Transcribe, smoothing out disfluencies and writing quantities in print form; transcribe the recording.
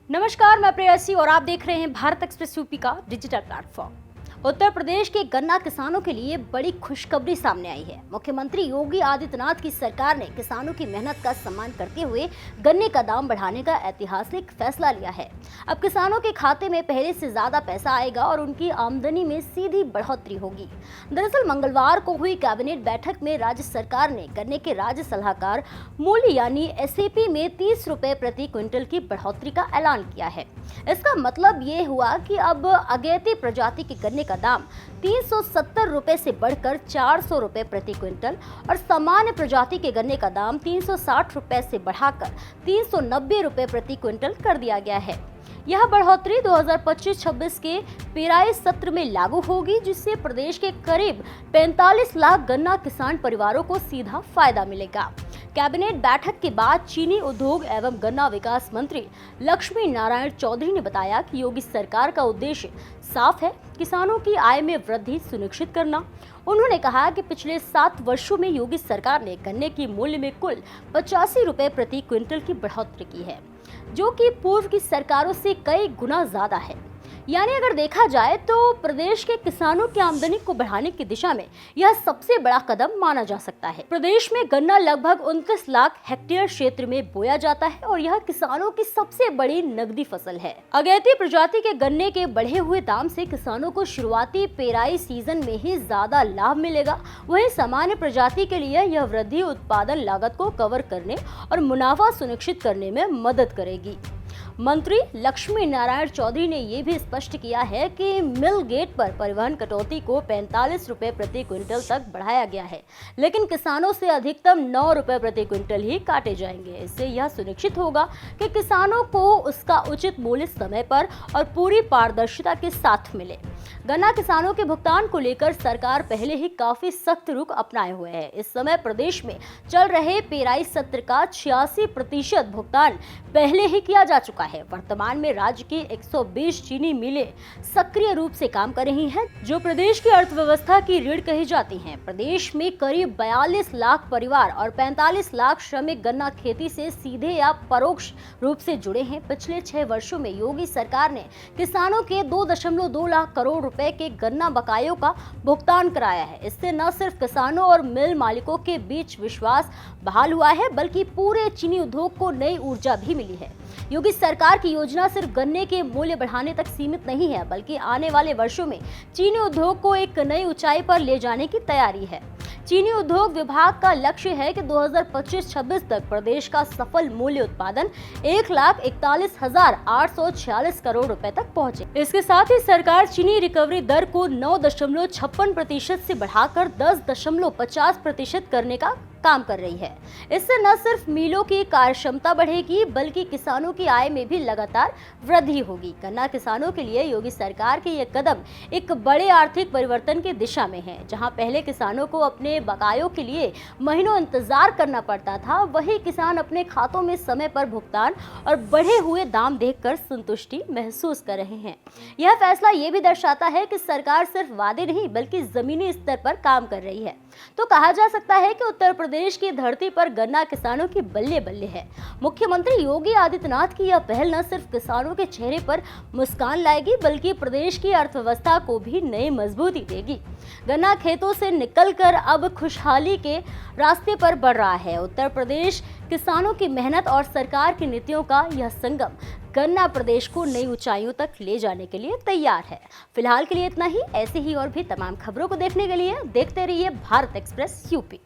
नमस्कार, मैं प्रेयसी और आप देख रहे हैं भारत एक्सप्रेस यूपी का डिजिटल प्लेटफॉर्म। उत्तर प्रदेश के गन्ना किसानों के लिए बड़ी खुशखबरी सामने आई है। मुख्यमंत्री योगी आदित्यनाथ की सरकार ने किसानों की मेहनत का सम्मान करते हुए गन्ने का दाम बढ़ाने का ऐतिहासिक फैसला लिया है। अब किसानों के खाते में पहले से ज्यादा पैसा आएगा और उनकी आमदनी में सीधी बढ़ोतरी होगी। दरअसल मंगलवार को हुई कैबिनेट बैठक में राज्य सरकार ने गन्ने के राज्य सलाहकार मूल्य यानी एसएपी में 30 रुपए प्रति क्विंटल की बढ़ोतरी का ऐलान किया है। इसका मतलब ये हुआ कि अब अगेती प्रजाति के गन्ने का दाम 370 रुपए से बढ़कर 400 रुपए प्रति क्विंटल और सामान्य प्रजाति के गन्ने का दाम 360 रुपए से बढ़ाकर 390 रुपए प्रति क्विंटल कर दिया गया है। यह बढ़ोतरी 2025-26 के पेराई सत्र में लागू होगी, जिससे प्रदेश के करीब 45 लाख गन्ना किसान परिवारों को सीधा फायदा मिलेगा। कैबिनेट बैठक के बाद चीनी उद्योग एवं गन्ना विकास मंत्री लक्ष्मी नारायण चौधरी ने बताया कि योगी सरकार का उद्देश्य साफ है, किसानों की आय में वृद्धि सुनिश्चित करना। उन्होंने कहा कि पिछले 7 वर्षों में योगी सरकार ने गन्ने की मूल्य में कुल 85 रुपए प्रति क्विंटल की बढ़ोतरी की है, जो कि पूर्व की सरकारों से कई गुना ज्यादा है। यानी अगर देखा जाए तो प्रदेश के किसानों की आमदनी को बढ़ाने की दिशा में यह सबसे बड़ा कदम माना जा सकता है। प्रदेश में गन्ना लगभग 29 लाख हेक्टेयर क्षेत्र में बोया जाता है और यह किसानों की सबसे बड़ी नकदी फसल है। अगैती प्रजाति के गन्ने के बढ़े हुए दाम से किसानों को शुरुआती पेराई सीजन में ही ज्यादा लाभ मिलेगा। वहीं सामान्य प्रजाति के लिए यह वृद्धि उत्पादन लागत को कवर करने और मुनाफा सुनिश्चित करने में मदद करेगी। मंत्री लक्ष्मी नारायण चौधरी ने ये भी स्पष्ट किया है कि मिल गेट पर परिवहन कटौती को 45 रुपए प्रति क्विंटल तक बढ़ाया गया है, लेकिन किसानों से अधिकतम 9 रुपए प्रति क्विंटल ही काटे जाएंगे। इससे यह सुनिश्चित होगा कि किसानों को उसका उचित मूल्य समय पर और पूरी पारदर्शिता के साथ मिले। गन्ना किसानों के भुगतान को लेकर सरकार पहले ही काफी सख्त रुख अपनाए हुए है। इस समय प्रदेश में चल रहे पेराई सत्र का 86% भुगतान पहले ही किया जा चुका है। वर्तमान में राज्य की 120 चीनी मिलें सक्रिय रूप से काम कर रही हैं, जो प्रदेश की अर्थव्यवस्था की रीढ़ कही जाती हैं। प्रदेश में करीब 42 लाख परिवार और 45 लाख श्रमिक गन्ना खेती से सीधे या परोक्ष रूप से जुड़े हैं। पिछले 6 वर्षों में योगी सरकार ने किसानों के 2.2 लाख करोड़ रुपए के गन्ना बकायों का भुगतान कराया है। इससे न सिर्फ किसानों और मिल मालिकों के बीच विश्वास बहाल हुआ है, बल्कि पूरे चीनी उद्योग को नई ऊर्जा भी मिली है। योगी सरकार की योजना सिर्फ गन्ने के मूल्य बढ़ाने तक सीमित नहीं है, बल्कि आने वाले वर्षों में चीनी उद्योग को एक नई ऊंचाई पर ले जाने की तैयारी है। चीनी उद्योग विभाग का लक्ष्य है कि 2025-26 तक प्रदेश का सफल मूल्य उत्पादन 1,41,846 करोड़ रुपए तक पहुंचे। इसके साथ ही सरकार चीनी रिकवरी दर को 9.56% से बढ़ाकर 10.50% करने का काम कर रही है। इससे न सिर्फ मिलों की कार्यक्षमता बढ़ेगी, बल्कि किसानों की आय में भी लगातार वृद्धि होगी। गन्ना किसानों के लिए योगी सरकार के ये कदम एक बड़े आर्थिक परिवर्तन की दिशा में है। जहां पहले किसानों को अपने बकायों के लिए महीनों इंतजार करना पड़ता था, वही किसान अपने खातों में समय पर भुगतान और बढ़े हुए दाम देखकर संतुष्टि महसूस कर रहे हैं। यह फैसला ये भी दर्शाता है कि सरकार सिर्फ वादे नहीं, बल्कि जमीनी स्तर पर काम कर रही है। तो कहा जा सकता है कि उत्तर प्रदेश की धरती पर गन्ना किसानों की बल्ले बल्ले है। मुख्यमंत्री योगी आदित्यनाथ की यह पहल न सिर्फ किसानों के चेहरे पर मुस्कान लाएगी, बल्कि प्रदेश की अर्थव्यवस्था को भी नई मजबूती देगी। गन्ना खेतों से निकलकर अब खुशहाली के रास्ते पर बढ़ रहा है। उत्तर प्रदेश किसानों की मेहनत और सरकार की नीतियों का यह संगम गन्ना प्रदेश को नई ऊंचाइयों तक ले जाने के लिए तैयार है। फिलहाल के लिए इतना ही। ऐसे ही और भी तमाम खबरों को देखने के लिए देखते रहिए भारत एक्सप्रेस यूपी।